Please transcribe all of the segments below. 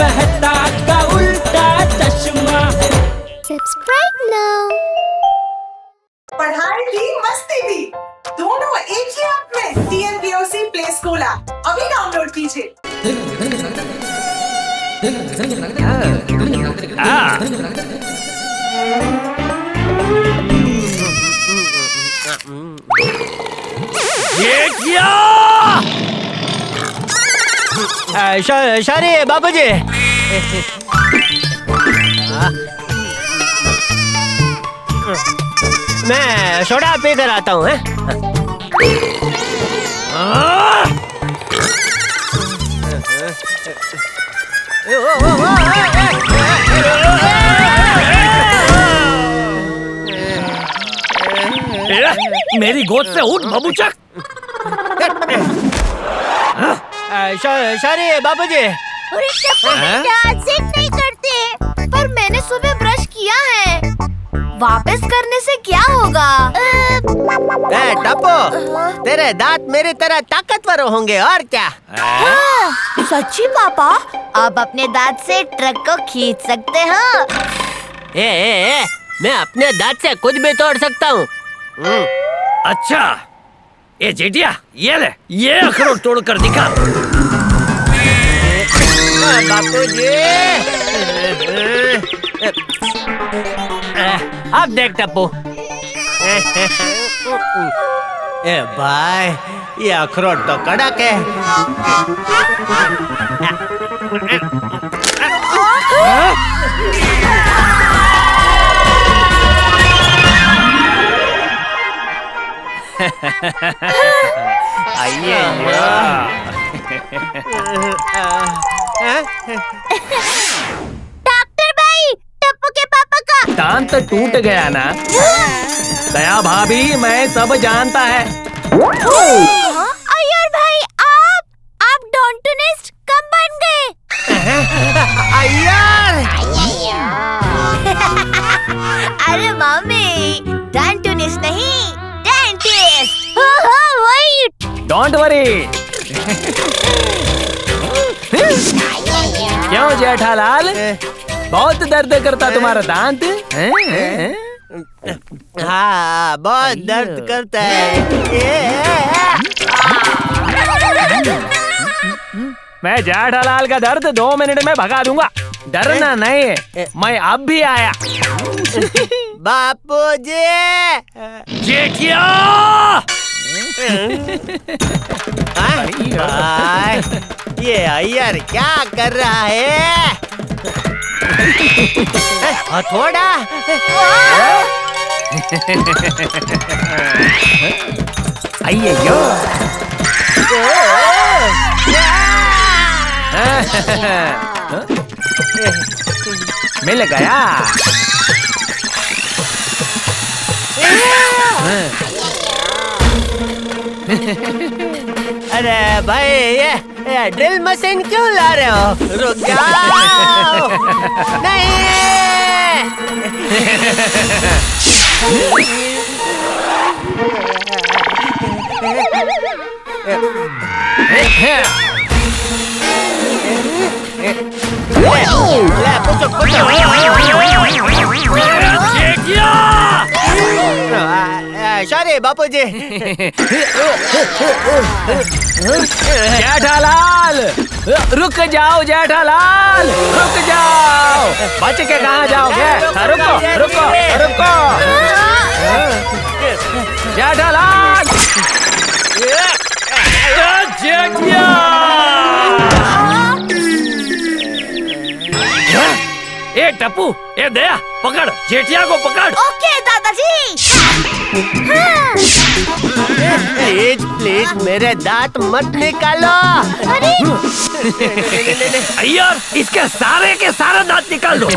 मेहता का उल्टा चश्मा। Subscribe now. पढ़ाई भी मस्ती भी दोनों एक ही ऐप में। TNPOC प्ले स्कूल ऐप अभी डाउनलोड कीजिए। ये क्या? सॉरी बाबूजी। मैं सोडा पी कर आता हूँ। मेरी गोद से उठ बाबूचक। सॉरी बाबूजी। आज सेट नहीं करते, पर मैंने सुबह ब्रश किया है। वापस करने से क्या होगा? टप्पू, तेरे दांत मेरी तरह ताकतवर होंगे और क्या? सच्ची पापा, अब अपने दांत से ट्रक को खींच सकते हो। मैं अपने दांत से कुछ भी तोड़ सकता हूँ। अच्छा, ये जेठिया, ये ले, ये अखरोट तोड़ कर दिखा। बापूजी, अब देख टप्पू। भाई, ये अखरोट तो कड़क है। आइए। डॉक्टर भाई, टप्पू के पापा का दांत टूट गया ना? दया भाभी, मैं सब जानता है। अय्यर भाई, आप डॉन्टनिस्ट कब बन गए? अय्यर! अरे मम्मी, डॉन्टनिस्ट नहीं, डेंटिस्ट। वही। Don't worry. क्यों जेठालाल, बहुत दर्द करता तुम्हारा दांत? हाँ, बहुत दर्द करता है। मैं जेठालाल का दर्द 2 मिनट में भगा दूंगा। डरना नहीं, मैं अब भी आया। बापूजी! जेठिया! भाई, ये अय्यर क्या कर रहा है? हथौड़ा! अय्यो! मिल गया। अरे भाई, ये ड्रिल मशीन क्यों ला रहे हो? रुक जाओ! नहीं! ले, पूछो। सॉरी बापूजी। जेठालाल, रुक जाओ जेठालाल, रुक जाओ। बच के कहाँ जाओगे? रुको। जेठालाल! जेठिया! ए टप्पू, ए दया, पकड़, जेठिया को पकड़। ओके दादाजी। प्लीज मेरे दांत मत निकालो। अरे अय्यर, इसके सारे के सारे दांत निकाल दो।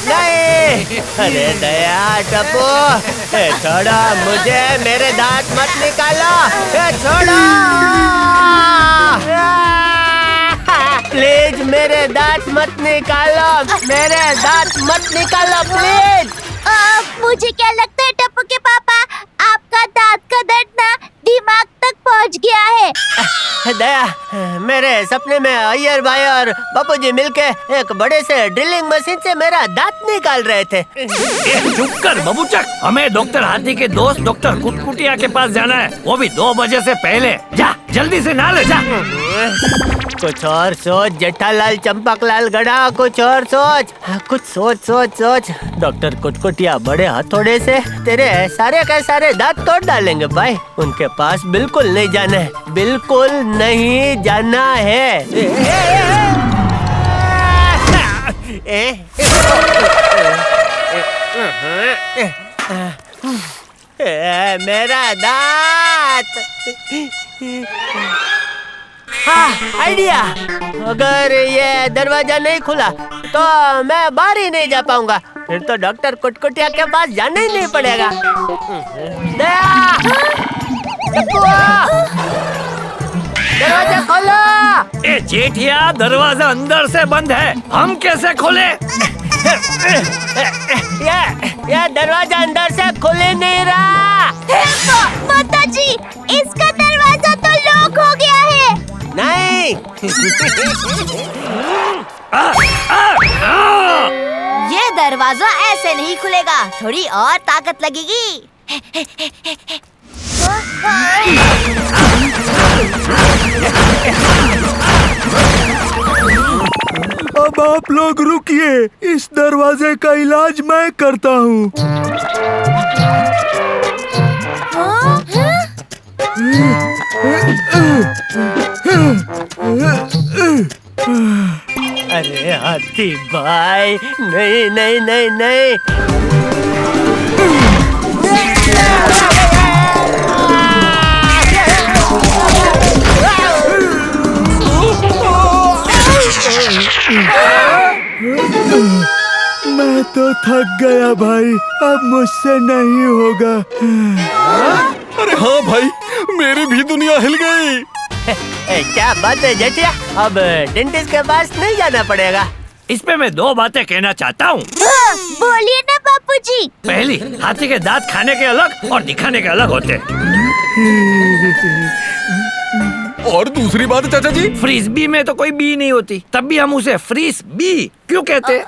नहीं! अरे दया, टप्पू, छोड़ो मुझे, मेरे दांत मत निकालो। छोड़ो! प्लीज मेरे दांत मत निकालो, मेरे दांत मत निकालो प्लीज। मुझे क्या लगता है टप्पू के पापा, आपका दांत का दर्द ना दिमाग तक पहुंच दया, मेरे सपने में अय्यर भाई और बापूजी मिलके एक बड़े से ड्रिलिंग मशीन से मेरा दांत निकाल रहे थे। चुप कर बबूचक, हमें डॉक्टर हाथी के दोस्त डॉक्टर कुटकुटिया के पास जाना है, वो भी 2 बजे से पहले। जा जल्दी से नहा ले जा। कुछ और सोच जेठालाल चंपकलाल गड़ा, कुछ और सोच, कुछ सोच। डॉक्टर कुटकुटिया बड़े हथौड़े से तेरे सारे के सारे दांत तोड़ डालेंगे भाई। उनके पास बिल्कुल नहीं जाना है, बिल्कुल नहीं जाना है। मेरा दांत। हाँ, आइडिया। अगर ये दरवाजा नहीं खुला तो मैं बाहर ही नहीं जा पाऊंगा, फिर तो डॉक्टर कुटकुटिया के पास जाना ही नहीं पड़ेगा। दया, दरवाजा खोलो। ए जेठिया, दरवाजा अंदर से बंद है, हम कैसे खोले? ये दरवाजा अंदर से खुल नहीं रहा। माता जी, इसका दरवाजा तो लॉक हो गया है। नहीं। ये दरवाजा ऐसे नहीं खुलेगा, थोड़ी और ताकत लगेगी। अब आप लोग रुकिए, इस दरवाजे का इलाज मैं करता हूँ। अरे हाथी भाई, नहीं नहीं नहीं नहीं। मैं तो थक गया भाई, अब मुझसे नहीं होगा। अरे हाँ भाई, मेरी भी दुनिया हिल गई। क्या बात है जेठिया, अब डेंटिस्ट के पास नहीं जाना पड़ेगा। इस पे मैं 2 बातें कहना चाहता हूँ। बोलिए ना बापूजी। पहली, हाथी के दांत खाने के अलग और दिखाने के अलग होते। और दूसरी बात चाचा जी, फ्रिस्बी में तो कोई बी नहीं होती, तब भी हम उसे फ्रिस बी क्यों कहते?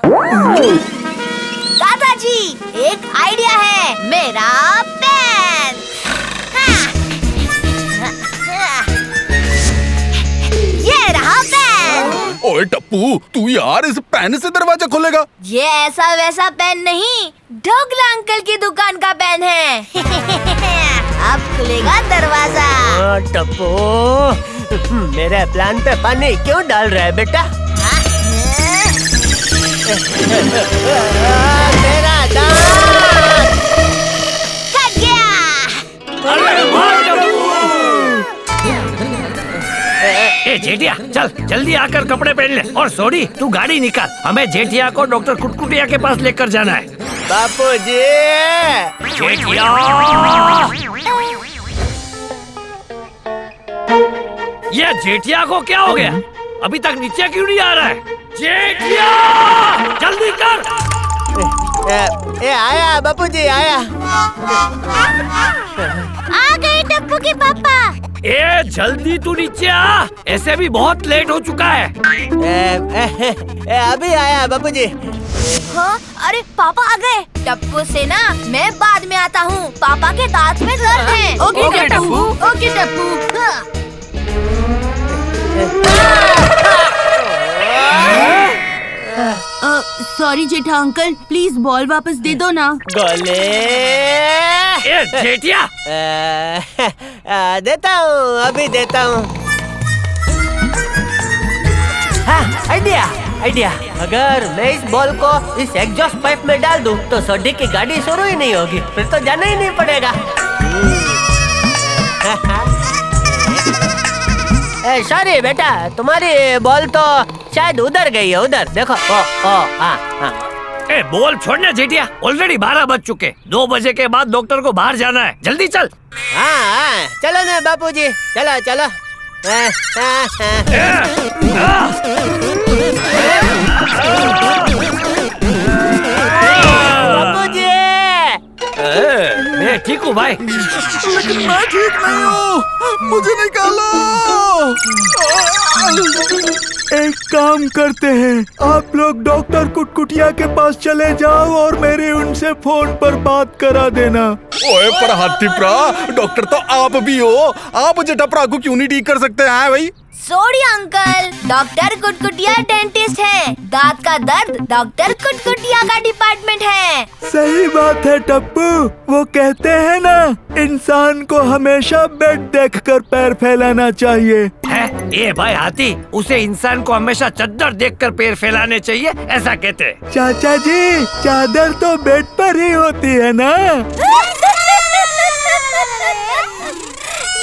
दादाजी, एक आइडिया है, मेरा पेन। ये रहा पेन। ओए टप्पू, तू यार इस पेन से दरवाजा खोलेगा? ये ऐसा वैसा पेन नहीं, ढोकला अंकल की दुकान का पेन है। अब खुलेगा दरवाजा। टप्पू, मेरे प्लान पे पानी क्यों डाल रहा है बेटा? मेरा दांत कट गया। ए जेठिया, चल जल्दी आकर कपड़े पहन ले, और सोडी तू गाड़ी निकाल, हमें जेठिया को डॉक्टर कुटकुटिया के पास लेकर जाना है। बापूजी, जेठिया, ये जेठिया को क्या हो गया? अभी तक नीचे क्यों नहीं आ रहा है? जेठिया, जल्दी कर। ए आया बापूजी, आया। आ गए टप्पू के पापा। ए जल्दी तू नीचे आ, ऐसे भी बहुत लेट हो चुका है। अभी आया बापूजी। हाँ, अरे पापा आ गए। टप्पू से ना मैं बाद में आता हूँ, पापा के दांत में दर्द है। Okay Tappu, okay Tappu. Sorry Jetha uncle, please ball वापस दे दो ना। गोले। ए जेठिया, देता हूँ, अभी देता हूँ। हाँ, आइडिया। अगर मैं इस बॉल को इस एग्जॉस्ट पाइप में डाल दूँ तो सोडी की गाड़ी शुरू ही नहीं होगी, फिर तो जाना ही नहीं पड़ेगा। सॉरी बेटा, तुम्हारी बॉल तो शायद उधर गई है, उधर देखो। हाँ। ए बोल छोड़ना जेठिया, ऑलरेडी 12 बज चुके, 2 बजे के बाद डॉक्टर को बाहर जाना है, जल्दी चल। हाँ, चलो ना बापूजी, चलो। बापूजी, मैं ठीक हूँ भाई। लेकिन मैं ठीक नहीं हूँ, मुझे निकालो। एक काम करते हैं, आप लोग डॉक्टर कुटकुटिया के पास चले जाओ और मेरे उनसे फोन पर बात करा देना। ओए पर हाथीप्रा, डॉक्टर तो आप भी हो, आप जेठाप्रा को क्यों नहीं ठीक कर सकते हैं भाई? सॉरी अंकल, डॉक्टर कुटकुटिया डेंटिस्ट है। दांत का दर्द डॉक्टर कुटकुटिया का डिपार्टमेंट है। सही बात है टप्पू, वो कहते हैं ना, इंसान को हमेशा बेड देखकर पैर फैलाना चाहिए। है? ए भाई हाथी, उसे इंसान को हमेशा चद्दर देखकर पैर फैलाने चाहिए, ऐसा कहते हैं। चाचा जी, चादर तो बेड पर ही होती है ना।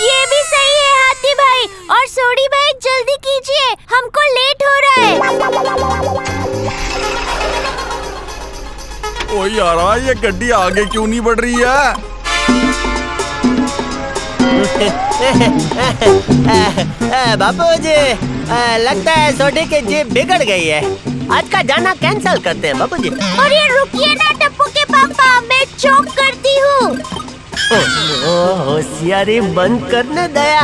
ये भी सही है हाथी भाई। और सोडी भाई जल्दी कीजिए, हमको लेट हो रहा है। ओ यारा, ये गड्डी आगे क्यों नहीं बढ़ रही है? बापूजी, लगता है सोडी की जीप बिगड़ गई है। आज का जाना कैंसिल करते हैं बापूजी। और ये रुकिए ना टप्पू के पापा, मैं चौक करती हूँ। होशियारी बंद करने दया,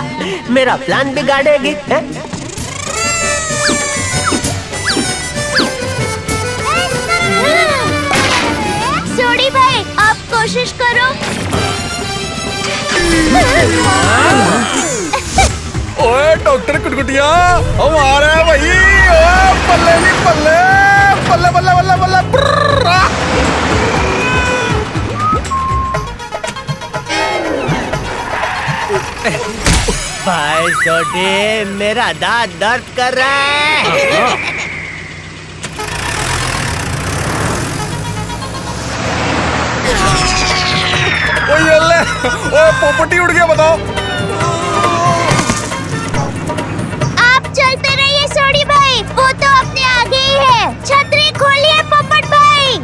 मेरा प्लान बिगाड़ेगी है? सोडी भाई, आप कोशिश करो। ओए डॉक्टर कुटकुटिया, हम आ रहे हैं भाई। ओए पल्ले नहीं पल्ले, पल्ले बल्ले बल्ले बल्ले ब्रर्र। भाई सोडी, मेरा दांत दर्द कर रहा है। ओए अल्ले, ओए पोपटी उड़ गया, बताओ। आप चलते रहिए सोडी भाई, वो तो अपने आगे ही है। छतरी खोलिए पोपट भाई।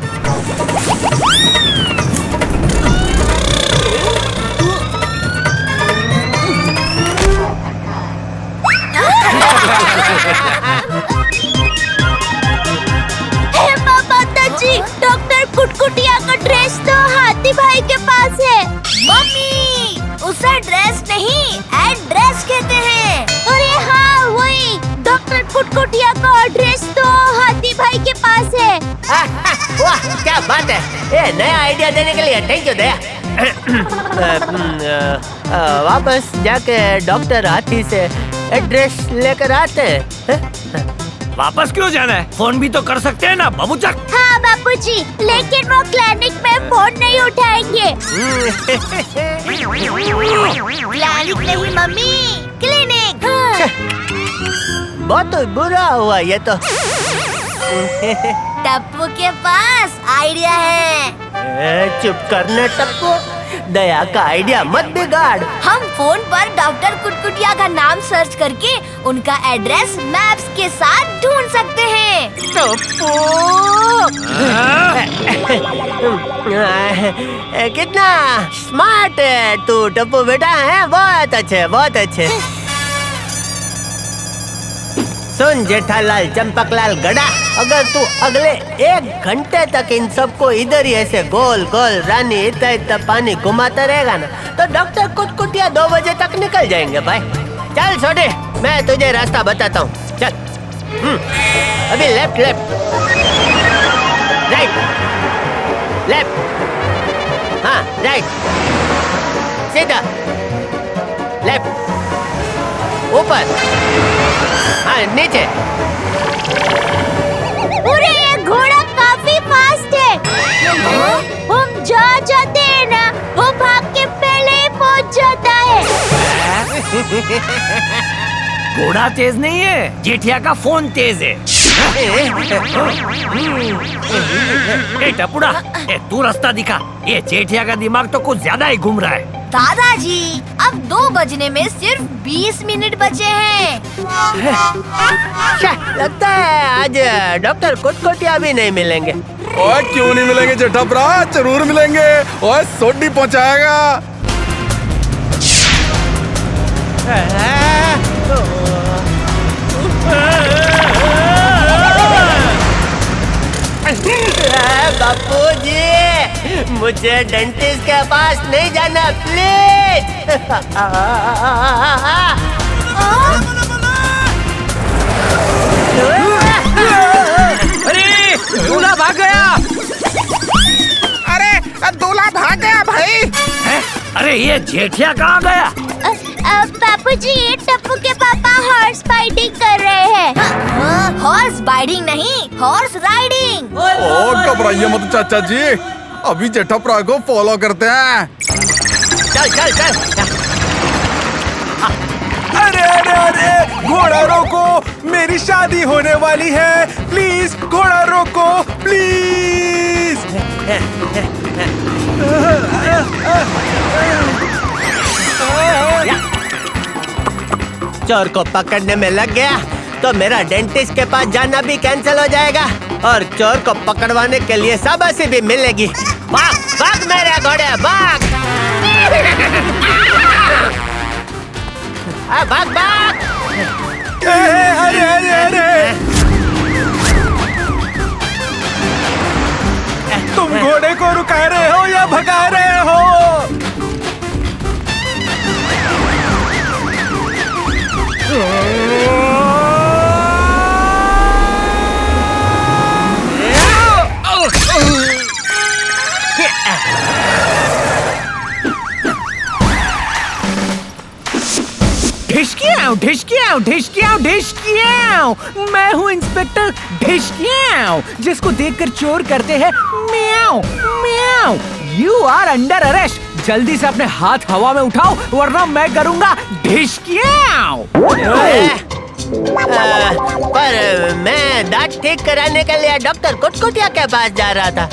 जी, डॉक्टर कुटकुटिया का ड्रेस तो हाथी भाई के पास है। मम्मी, उसे ड्रेस नहीं एड्रेस कहते हैं। अरे हाँ, वही डॉक्टर कुटकुटिया का ड्रेस तो हाथी भाई के पास है। वाह, क्या बात है। ये नया आइडिया देने के लिए थैंक यू दया। वापस जाके डॉक्टर हाथी से एड्रेस लेकर आते हैं। वापस क्यों जाना है? फोन भी तो कर सकते हैं ना बाबूचक। हाँ बापूजी, लेकिन वो क्लिनिक में फोन नहीं उठाएंगे। क्लिनिक नहीं मम्मी, क्लिनिक। बहुत बुरा हुआ ये तो। टप्पू के पास आइडिया है। चुप करने टप्पू, दया का आइडिया मत बिगाड़। हम फोन पर डॉक्टर कुटकुटिया का नाम सर्च करके उनका एड्रेस मैप्स के साथ ढूंढ सकते हैं। टप्पू, कितना स्मार्ट है तू टप्पू बेटा, है बहुत अच्छे बहुत अच्छे। सुन जेठालाल चंपकलाल गड़ा, अगर तू अगले 1 घंटे तक इन सबको इधर ही ऐसे गोल गोल रानी इतना इतना पानी घुमाता रहेगा ना, तो डॉक्टर कुटकुटिया 2 बजे तक निकल जाएंगे भाई। चल छोटे, मैं तुझे रास्ता बताता हूँ, चल। अभी लेफ्ट लेफ्ट, राइट लेफ्ट, हाँ राइट, सीधा लेफ्ट, ऊपर, हाँ नीचे। अरे ये घोड़ा काफी फास्ट है। हम जहाँ जाते हैं ना, वो भाग के पहले ही पहुँच जाता है। घोड़ा तेज नहीं है, जेठिया का फोन तेज है। ए टपुड़ा, तू रास्ता दिखा। ये जेठिया का दिमाग तो कुछ ज्यादा ही घूम रहा है। दादाजी, अब 2 बजने में सिर्फ 20 मिनट बचे हैं। लगता है आज डॉक्टर कुटकुटिया भी नहीं मिलेंगे। ओए क्यों नहीं मिलेंगे जेठाप्रा, जरूर मिलेंगे। ओए सोडी पहुंचाएगा। बापूजी, मुझे डेंटिस्ट के पास नहीं जाना प्लीज। अरे ये जेठिया कहाँ गया? बापूजी, टप्पू के पापा हॉर्स राइडिंग कर रहे हैं। हॉर्स बाइडिंग नहीं, हॉर्स राइडिंग। ओ घबराइए मत चाचा जी, अभी जेठा प्रा को फॉलो करते हैं। चल चल चल। अरे अरे अरे, घोड़ा रोको, मेरी शादी होने वाली है, प्लीज घोड़ा रोको प्लीज। चोर को पकड़ने में लग गया तो मेरा डेंटिस्ट के पास जाना भी कैंसिल हो जाएगा और चोर को पकड़वाने के लिए शाबाशी भी मिलेगी। भाग भाग मेरे घोड़े भाग। भाग भाग। अरे अरे अरे, तुम घोड़े को रुका रहे हो या भगा रहे हो? ढिशकियाँ, ढिशकियाँ, ढिशकियाँ, ढिशकियाँ। मैं हूँ इंस्पेक्टर ढिशकियाँ, जिसको देखकर चोर करते हैं म्याऊ म्याऊ। You are under arrest. जल्दी से अपने हाथ हवा में उठाओ वरना मैं करूँगा ढिशकियाँ। पर मैं दांत ठीक कराने के लिए डॉक्टर कुटकुटिया के पास जा रहा था।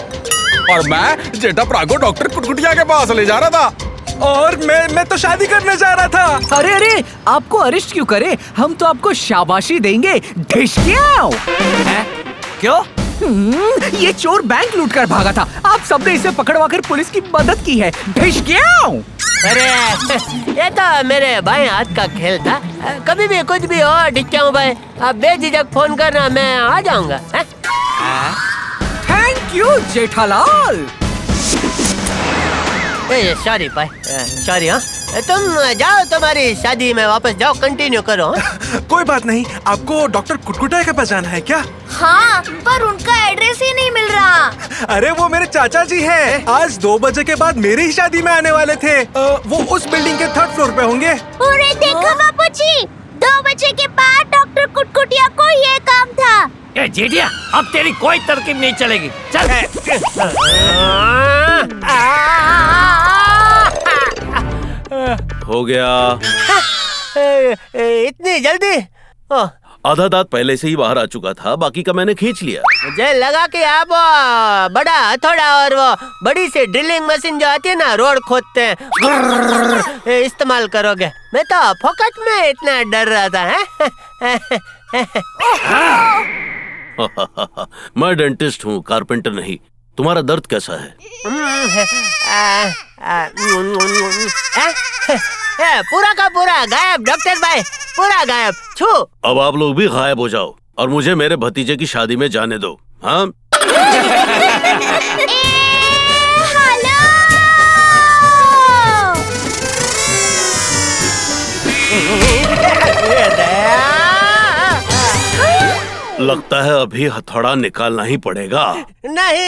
और मैं जेठा प्रा को डॉक्टर कुटकुटिया के पास ले जा रहा था। और मैं तो शादी करने जा रहा था। अरे अरे, आपको अरेस्ट क्यों करे? हम तो आपको शाबाशी देंगे ढिशकियाँ। क्यों? ये चोर बैंक लूट कर भागा था। आप सबने इसे पकड़वाकर पुलिस की मदद की है। ढिशकियाँ। अरे ये तो मेरे भाई हाथ का खेल था। कभी भी कुछ भी हो ढिशकियाँ भाई, आप बेझिझक फोन करना, मैं आ जाऊंगा। Thank you Jethalal. सॉरी भाई, सॉरी। हाँ तुम जाओ, तुम्हारी शादी में वापस जाओ, कंटिन्यू करो। कोई बात नहीं, आपको डॉक्टर कुटकुटिया के पास जाना है क्या? हाँ, पर उनका एड्रेस ही नहीं मिल रहा। अरे वो मेरे चाचा जी हैं। आज 2 बजे के बाद मेरी ही शादी में आने वाले थे। वो उस बिल्डिंग के 3rd फ्लोर पे होंगे। अरे देखो बापूजी, 2 बजे के बाद डॉक्टर कुटकुटिया को ये काम था। ए जेठिया, अब तेरी कोई तरकीब नहीं चलेगी। चल। हो गया। इतनी जल्दी? आधा दांत पहले से ही बाहर आ चुका था, बाकी का मैंने खींच लिया। मुझे लगा कि आप बड़ा हथौड़ा और वो बड़ी सी ड्रिलिंग मशीन जो आती है ना, रोड खोदते हैं, इस्तेमाल करोगे। मैं तो फोकट में इतना डर रहा था। मैं डेंटिस्ट हूँ, कारपेंटर नहीं। तुम्हारा दर्द कैसा है? पूरा का पूरा गायब डॉक्टर भाई, पूरा गायब। छू। अब आप लोग भी गायब हो जाओ और मुझे मेरे भतीजे की शादी में जाने दो। हाँ लगता है अभी हथौड़ा निकालना ही पड़ेगा। नहीं।